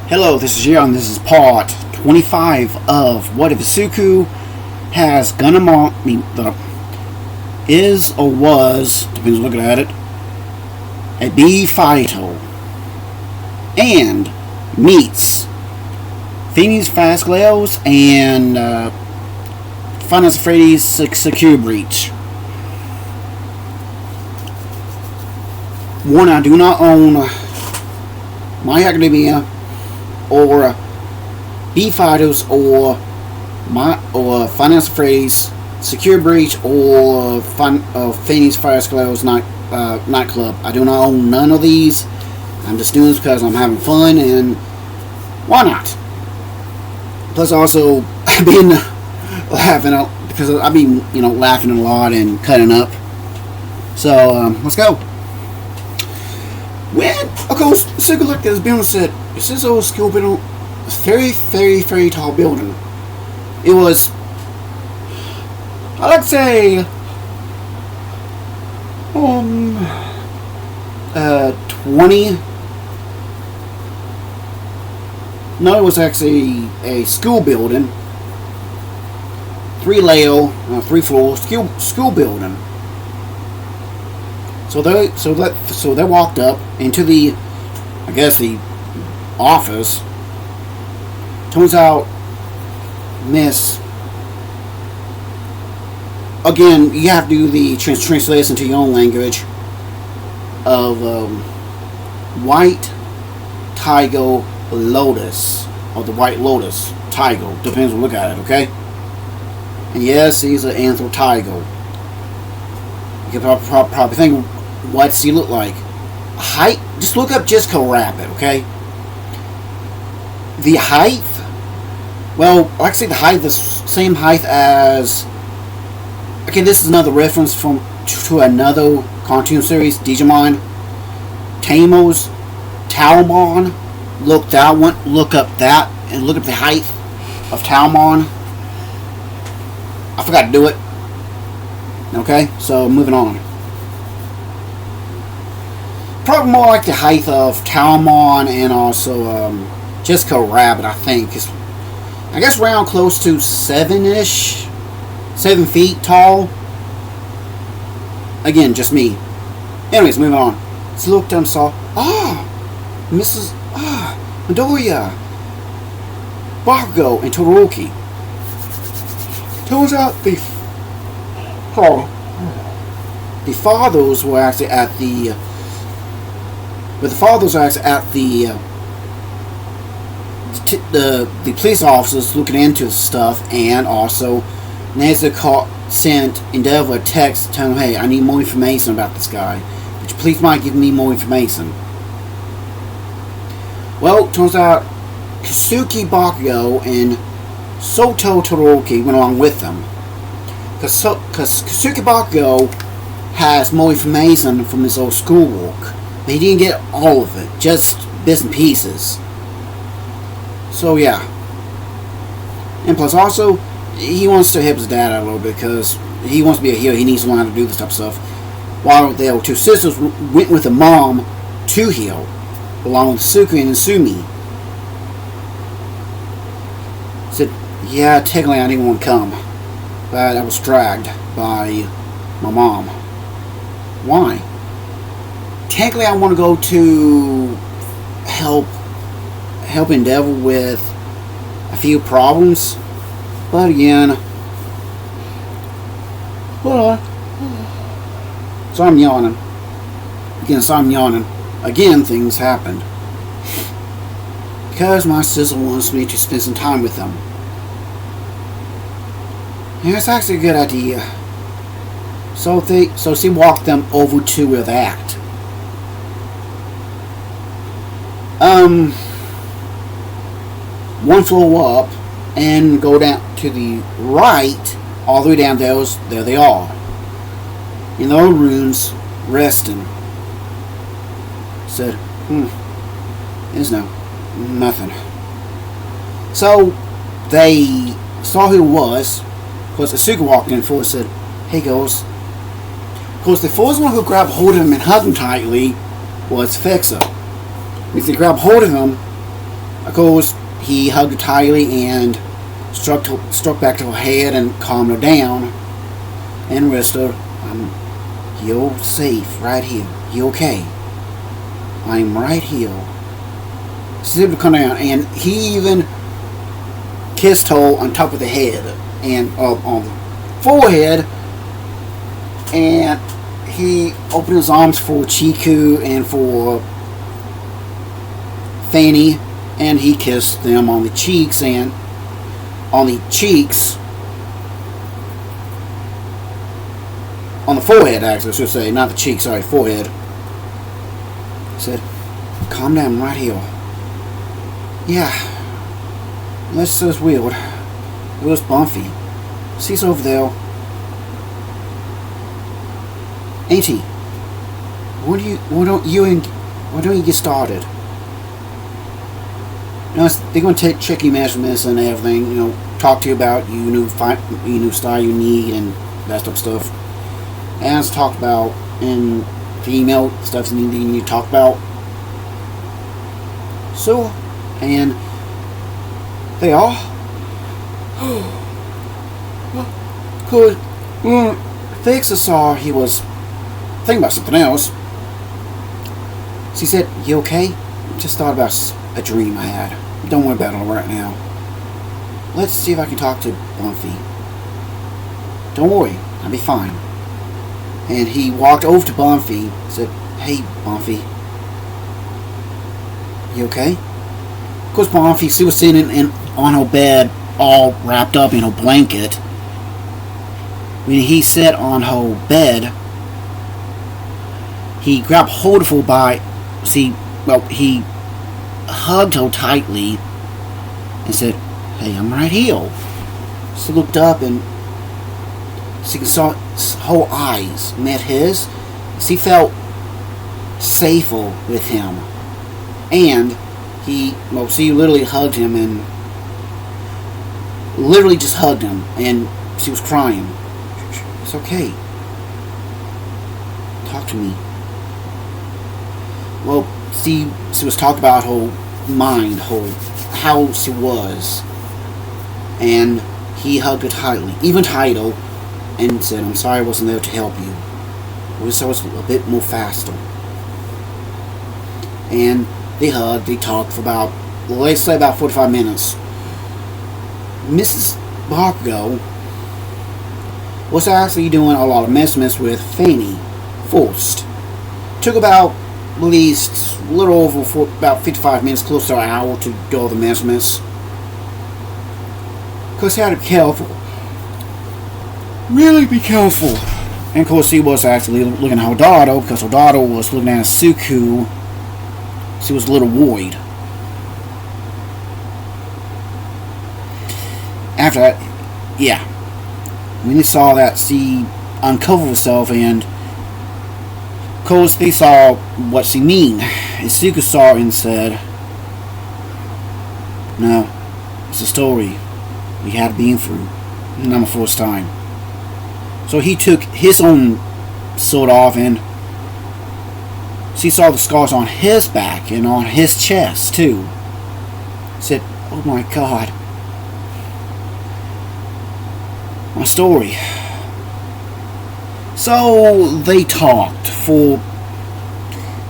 Hello, this is Young. This is part 25 of What If Izuku has Gunamon, is or was, depends on looking at it, a B Fighto, and meets Frenni's fazclaire and Freddy's Secure Breach. One, I do not own My Academia or B Fighters or Finance Phrase, Secure Breach, or Frenni's Fazclaire nightclub. I do not own none of these. I'm just doing this because I'm having fun, and why not? Plus, also I've been laughing out because I've been laughing a lot and cutting up. So let's go. When, of course, Izuku looked at this building and said, "Is this old school building? It's a very, very, very tall building." It was, I'd like to say, 20. No, it was actually a school building. 3 floor school building. So they walked up into the office. Turns out, Miss. Again, you have to do the translation into your own language of White Tiger Lotus, or the White Lotus Tiger. Depends on look at it, okay? And yes, he's an anther tiger. You can probably think, what's he look like? Height? Just look up Jessica Rabbit, okay? The height? Well, like I say, the height is the same height as... Okay, this is another reference to another cartoon series, Digimon. Talmon. Look up that, and look up the height of Talmon. I forgot to do it. Okay, so moving on. Probably more like the height of Talmon and also Jessica Rabbit, I think. I guess around close to 7 feet tall. Again, just me. Anyways, moving on. So looked up and saw, Mrs. Midoriya, Bakugo, and Todoroki. Turns out the fathers were actually at the the police officers looking into stuff, and also Nezuko sent Endeavor a text telling him, "Hey, I need more information about this guy. Would you please mind giving me more information?" Well, turns out Kasuki Bakugo and Soto Todoroki went along with them. Because Kasuki Bakugo has more information from his old schoolwork. But he didn't get all of it, just bits and pieces. So yeah. And plus also, he wants to help his dad out a little bit because he wants to be a hero. He needs to learn how to do this type of stuff. While the two sisters went with the mom to heal, along with Suku and Sumi. Said, "Yeah, technically I didn't want to come, but I was dragged by my mom." Why? Technically I want to go to help Endeavor with a few problems, but again, hold on. So I'm yawning. Again, things happened. Because my sister wants me to spend some time with them. And it's actually a good idea. So she walked them over to where they act. One floor up and go down to the right, all the way down there they are. In their own rooms, resting. Said, there's nothing. So they saw who it was. Of course, Izuku walked in and said, "Hey, girls." Of course, the first one who grabbed hold of him and hugged him tightly was Fexa. If they grabbed hold of him, Of course, he hugged her tightly and struck back to her head and calmed her down and rested her. You're safe right here. You okay? I'm right here. She said to come down, and he even kissed her on top of the head and on the forehead, and he opened his arms for Chiku and for Fanny, and he kissed them on the cheeks and on the forehead, actually, I should say, not the cheeks, sorry, forehead. He said, calm down right here. Yeah, that's just weird. It was Bumpy. She's over there. Ain't he? Why don't you get started? You know, they're going to check your measurements and everything, you know, talk to you about your new style you need and that type of stuff. As talked about in the email, stuff you need to talk about. So, and they are. Good. Fixer saw he was thinking about something else. She said, you okay? Just thought about a dream I had. Don't worry about it right now. Let's see if I can talk to Bumpy. Don't worry, I'll be fine. And he walked over to Bumpy and said, hey, Bumpy. You okay? Of course, Bumpy, she was sitting on her bed, all wrapped up in her blanket. When he sat on her bed, he grabbed hold of her he hugged her tightly and said, hey, I'm right here. She looked up and she saw her eyes met his. She felt safer with him. And she literally hugged him and literally just hugged him, and she was crying. It's okay. Talk to me. Well, she was talking about her mind, how she was. And he hugged her tightly, even tighter, and said, I'm sorry I wasn't there to help you. I wish I was a bit more faster. And they hugged, they talked for about, let's say about 45 minutes. Mrs. Bakugo was actually doing a lot of measurements with Fanny first. Took about at least a little over about 55 minutes, close to an hour to do all the measurements. Because he had to be careful. Really be careful. And of course, he was actually looking at her daughter, because her daughter was looking at Izuku. She was a little worried. After that, yeah. When they saw that, she uncovered herself, and of course, they saw what she mean. Izuku saw and said, no, it's a story we had been through. Not my first time. So he took his own sword off, and she saw the scars on his back and on his chest too. Said, oh my god. My story. So they talked for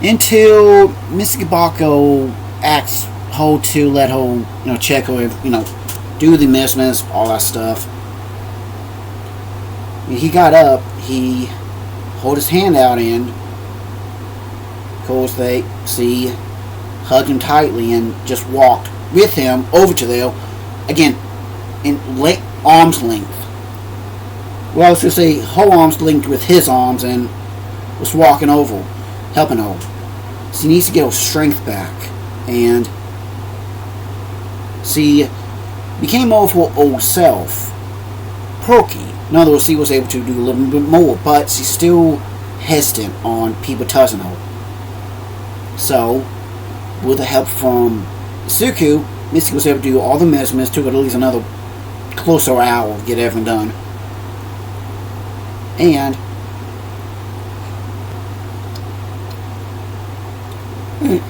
until Mr. Gabako asked her to let her, check her, do the measurements, all that stuff. When he got up, he held his hand out, and of course she hugged him tightly and just walked with him over to there, again, in arm's length. Well, I was going to say, her arms linked with his arms, and was walking over, helping her. She needs to get her strength back, and she became more of her old self, perky. In other words, she was able to do a little bit more, but she's still hesitant on people touching her. So, with the help from Izuku, Misty was able to do all the measurements. Took at least another close to an hour to get everything done. And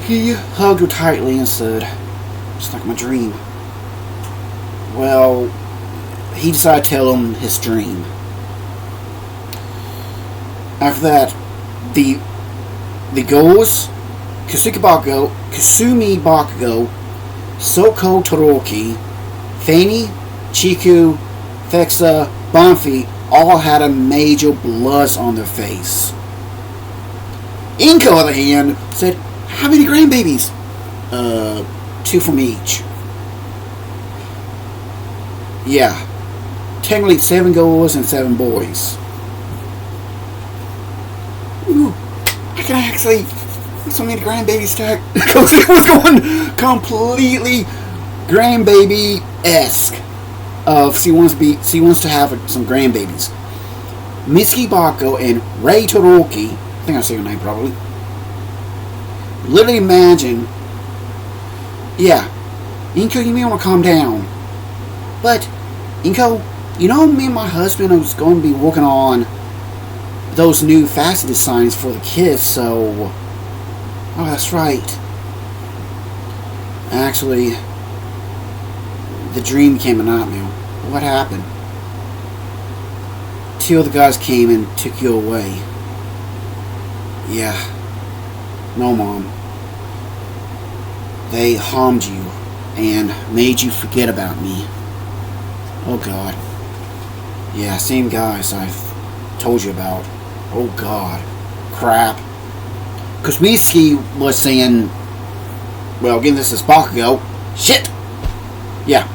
he hugged her tightly and said, Just like my dream. Well, he decided to tell him his dream. After that, the goals, Kasumi Bakugo, Soko Todoroki, Frenni, Chiku, Fexa, Banfi all had a major bloods on their face. Inko, on the other hand, said, "How many grandbabies?" 2 from each. Yeah. Technically 7 girls and 7 boys. Ooh, I can actually so many grandbabies stack because it was going completely grandbaby-esque. She wants to have some grandbabies. Mitsuki Bako and Rei Todoroki, I think I say your name probably. Literally imagine, yeah, Inko, you may want to calm down. But, Inko, you know me and my husband was going to be working on those new facet designs for the kids, so... Oh, that's right. Actually, the dream became a nightmare. What happened? 2 other guys came and took you away. Yeah. No, Mom. They harmed you and made you forget about me. Oh, God. Yeah, same guys I've told you about. Oh, God. Crap. Because Mitsuki was saying, well, again, this is Bakugo. Shit! Yeah.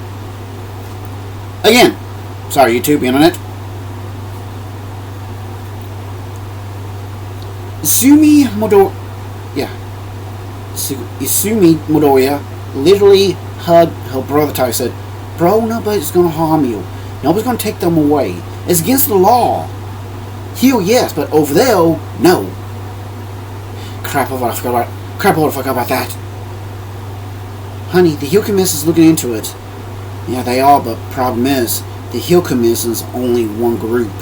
Again. Sorry, YouTube, internet. Izumi Midoriya literally hugged her brother tight and said, "Bro, nobody's going to harm you. Nobody's going to take them away. It's against the law. Here, yes, but over there, no." Crap, I forgot about that. Honey, the Hill Commission is looking into it. Yeah, they are, but problem is, the Hill Commission is only one group.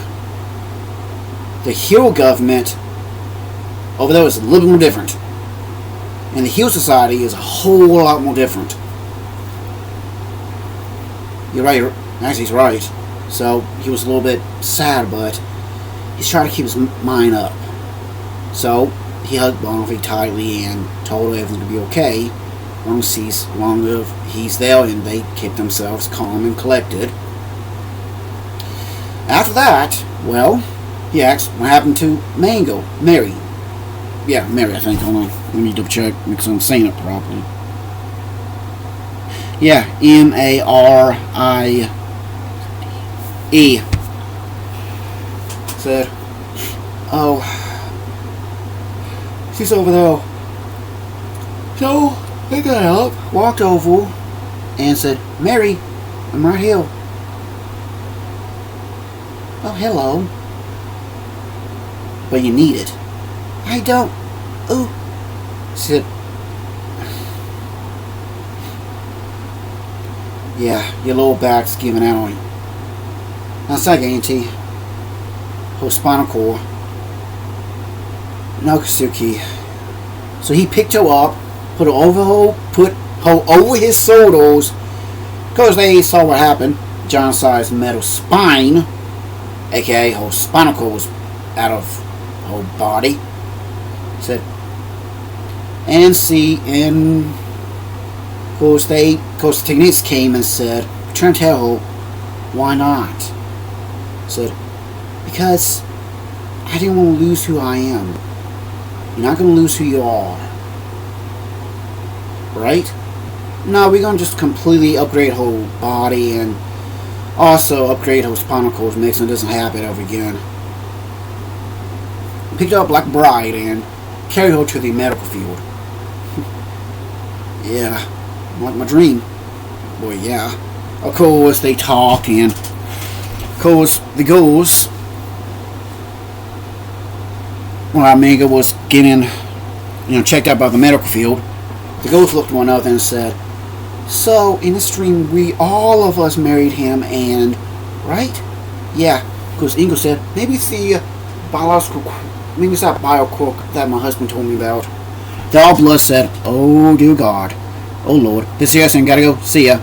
The Hill government over there is a little more different. And the Hill Society is a whole lot more different. You're right, actually he's right. So, he was a little bit sad, but he's trying to keep his mind up. So, he hugged Bonfi tightly and told her everything to be okay, as long as he's there, and they kept themselves calm and collected. After that, well, he asked what happened to Mary. Yeah, Mary, I think. Hold on. Let me double check because I'm saying it properly. Yeah, Marie. Said, "Oh, she's over there." So, they got up, walked over, and said, "Mary, I'm right here." "Oh, hello. But you need it." "I don't." "Oh." She said, "Yeah, your lower back's giving out on you." That's like Auntie. Her spinal cord. No, Kasuki. So he picked her up, put her over his shoulders, because they saw what happened. Giant-sized metal spine, aka her spinal cord, was out of her body. Said, and of course the technicians came and said, trying to tell her, "Why not?" Said, "Because I didn't want to lose who I am. You're not going to lose who you are. Right? No, we're going to just completely upgrade her body and also upgrade her spinal cord, make sure it doesn't happen ever again." Picked her up like a bride and carried her to the medical field. Yeah, like my dream. Boy, yeah. Of course, they talk, and of course, the girls, when Amiga was getting, checked out by the medical field, the girls looked at one another and said, "So, in this dream, all of us married him, and, right?" "Yeah," because Ingo said, "Maybe it's the maybe it's that bioquirk that my husband told me about." They all blood said, "Oh, dear God. Oh Lord. This is Justin. Gotta go. See ya.